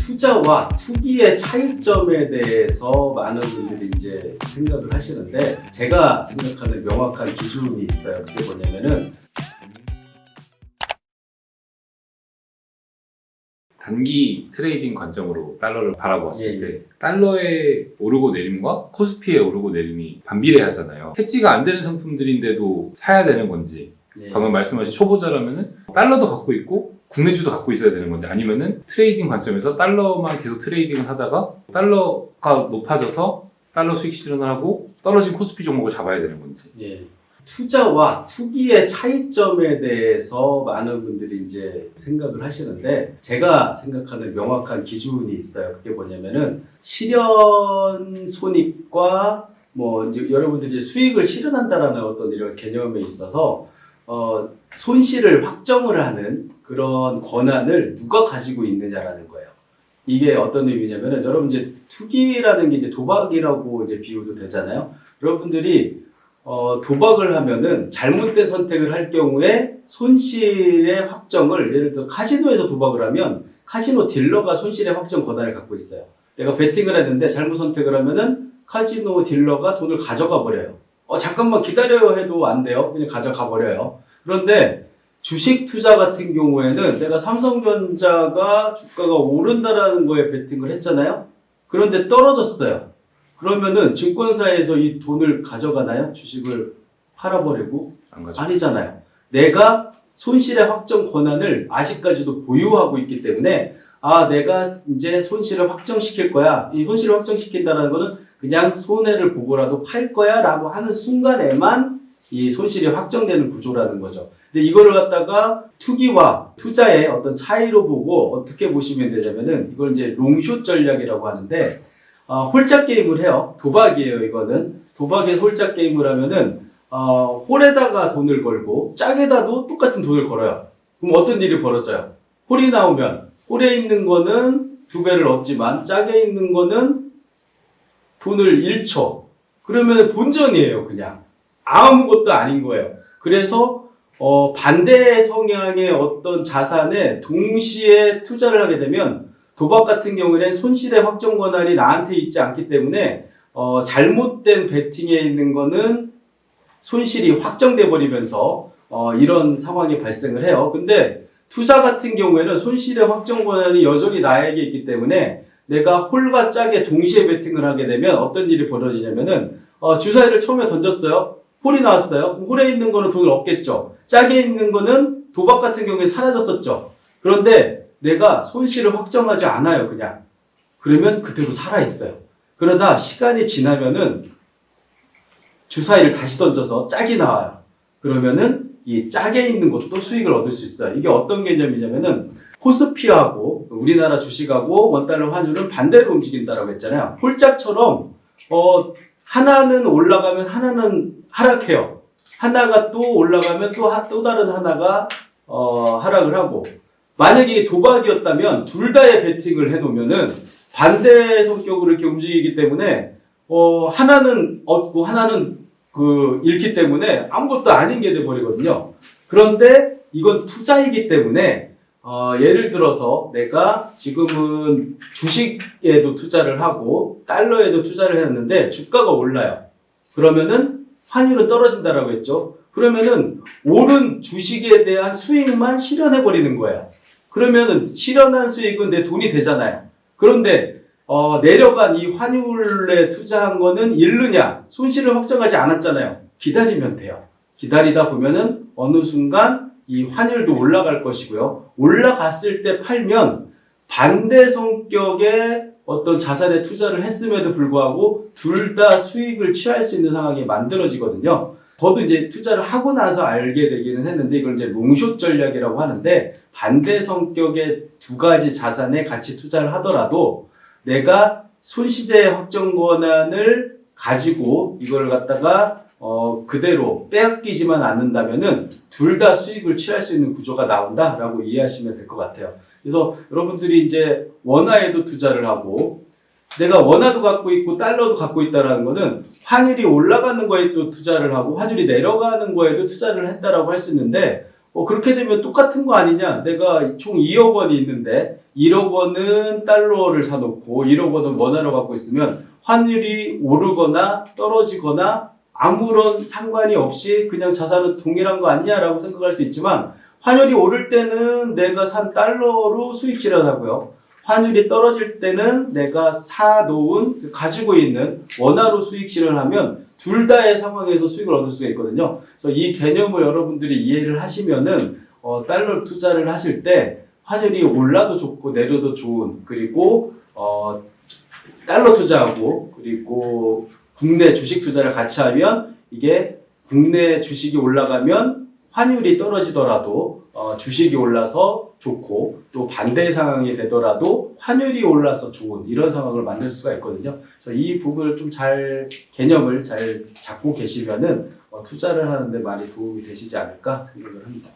투자와 투기의 차이점에 대해서 많은 분들이 이제 생각을 하시는데, 제가 생각하는 명확한 기준이 있어요. 그게 뭐냐면은 단기 트레이딩 관점으로 달러를 바라보았을 예, 때 달러의 오르고 내림과 코스피의 오르고 내림이 반비례하잖아요. 해지가 안 되는 상품들인데도 사야 되는 건지, 방금 말씀하신 초보자라면은 달러도 갖고 있고 국내주도 갖고 있어야 되는 건지, 아니면은 트레이딩 관점에서 달러만 계속 트레이딩을 하다가 달러가 높아져서 달러 수익 실현을 하고 떨어진 코스피 종목을 잡아야 되는 건지. 투자와 투기의 차이점에 대해서 많은 분들이 이제 생각을 하시는데, 제가 생각하는 명확한 기준이 있어요. 그게 뭐냐면은 실현 손익과 이제 여러분들이 이제 수익을 실현한다라는 어떤 이런 개념에 있어서 손실을 확정을 하는 그런 권한을 누가 가지고 있느냐라는 거예요. 이게 어떤 의미냐면은, 여러분 이제 투기라는 게 이제 도박이라고 이제 비유도 되잖아요. 여러분들이 도박을 하면은 잘못된 선택을 할 경우에 손실의 확정을, 예를 들어 카지노에서 도박을 하면 카지노 딜러가 손실의 확정 권한을 갖고 있어요. 내가 베팅을 했는데 잘못 선택을 하면은 카지노 딜러가 돈을 가져가 버려요. 잠깐만 기다려요 해도 안 돼요. 그냥 가져가 버려요. 그런데 주식 투자 같은 경우에는 내가 삼성전자가 주가가 오른다라는 거에 베팅을 했잖아요. 그런데 떨어졌어요. 그러면은 증권사에서 이 돈을 가져가나요? 주식을 팔아버리고? 아니잖아요. 내가 손실의 확정 권한을 아직까지도 보유하고 있기 때문에, 내가 이제 손실을 확정시킬 거야. 이 손실을 확정시킨다는 거는 그냥 손해를 보고라도 팔 거야 라고 하는 순간에만 이 손실이 확정되는 구조라는 거죠. 근데 이거를 갖다가 투기와 투자의 어떤 차이로 보고 어떻게 보시면 되냐면은, 이걸 이제 롱숏 전략이라고 하는데, 홀짝 게임을 해요. 도박이에요, 이거는. 도박에서 홀짝 게임을 하면은, 홀에다가 돈을 걸고, 짝에다도 똑같은 돈을 걸어요. 그럼 어떤 일이 벌어져요? 홀이 나오면, 홀에 있는 거는 2배를 얻지만, 짝에 있는 거는 돈을 1초. 그러면 본전이에요, 그냥. 아무것도 아닌 거예요. 그래서, 반대 성향의 어떤 자산에 동시에 투자를 하게 되면, 도박 같은 경우에는 손실의 확정 권한이 나한테 있지 않기 때문에 잘못된 베팅에 있는 거는 손실이 확정돼 버리면서 이런 상황이 발생을 해요. 근데 투자 같은 경우에는 손실의 확정 권한이 여전히 나에게 있기 때문에 내가 홀과 짝에 동시에 베팅을 하게 되면 어떤 일이 벌어지냐면은, 주사위를 처음에 던졌어요. 홀이 나왔어요. 그럼 홀에 있는 거는 돈을 얻겠죠. 짝에 있는 거는 도박 같은 경우에 사라졌었죠. 그런데 내가 손실을 확정하지 않아요, 그냥. 그러면 그대로 살아있어요. 그러다 시간이 지나면은 주사위를 다시 던져서 짝이 나와요. 그러면은 이 짝에 있는 것도 수익을 얻을 수 있어요. 이게 어떤 개념이냐면은, 코스피하고 우리나라 주식하고 원달러 환율은 반대로 움직인다라고 했잖아요. 홀짝처럼 하나는 올라가면 하나는 하락해요. 하나가 또 올라가면 또 다른 하나가 하락을 하고, 만약에 도박이었다면 둘 다의 베팅을 해놓으면은 반대 성격으로 이렇게 움직이기 때문에 하나는 얻고 하나는 잃기 때문에 아무것도 아닌 게 돼버리거든요. 그런데 이건 투자이기 때문에 예를 들어서 내가 지금은 주식에도 투자를 하고 달러에도 투자를 했는데 주가가 올라요. 그러면은 환율은 떨어진다라고 했죠. 그러면은 오른 주식에 대한 수익만 실현해버리는 거예요. 그러면은 실현한 수익은 내 돈이 되잖아요. 그런데 내려간 이 환율에 투자한 거는 잃느냐? 손실을 확정하지 않았잖아요. 기다리면 돼요. 기다리다 보면은 어느 순간 이 환율도 올라갈 것이고요. 올라갔을 때 팔면 반대 성격의 어떤 자산에 투자를 했음에도 불구하고 둘 다 수익을 취할 수 있는 상황이 만들어지거든요. 저도 이제 투자를 하고 나서 알게 되기는 했는데, 이걸 이제 롱숏 전략이라고 하는데, 반대 성격의 두 가지 자산에 같이 투자를 하더라도 내가 손실의 확정 권한을 가지고 이걸 갖다가 그대로 빼앗기지만 않는다면은 둘 다 수익을 취할 수 있는 구조가 나온다라고 이해하시면 될 것 같아요. 그래서 여러분들이 이제 원화에도 투자를 하고, 내가 원화도 갖고 있고 달러도 갖고 있다라는 거는 환율이 올라가는 거에 또 투자를 하고 환율이 내려가는 거에도 투자를 했다라고 할 수 있는데, 그렇게 되면 똑같은 거 아니냐? 내가 총 2억 원이 있는데 1억 원은 달러를 사놓고 1억 원은 원화로 갖고 있으면 환율이 오르거나 떨어지거나 아무런 상관이 없이 그냥 자산은 동일한 거 아니냐라고 생각할 수 있지만 환율이 오를 때는 내가 산 달러로 수익 실현하고요. 환율이 떨어질 때는 내가 사놓은 가지고 있는 원화로 수익 실현하면 둘 다의 상황에서 수익을 얻을 수가 있거든요. 그래서 이 개념을 여러분들이 이해를 하시면은 달러 투자를 하실 때 환율이 올라도 좋고 내려도 좋은 그리고 달러 투자하고 그리고 국내 주식 투자를 같이 하면 이게 국내 주식이 올라가면 환율이 떨어지더라도 주식이 올라서 좋고 또 반대 상황이 되더라도 환율이 올라서 좋은 이런 상황을 만들 수가 있거든요. 그래서 이 부분을 좀 개념을 잘 잡고 계시면은 투자를 하는데 많이 도움이 되시지 않을까 생각을 합니다.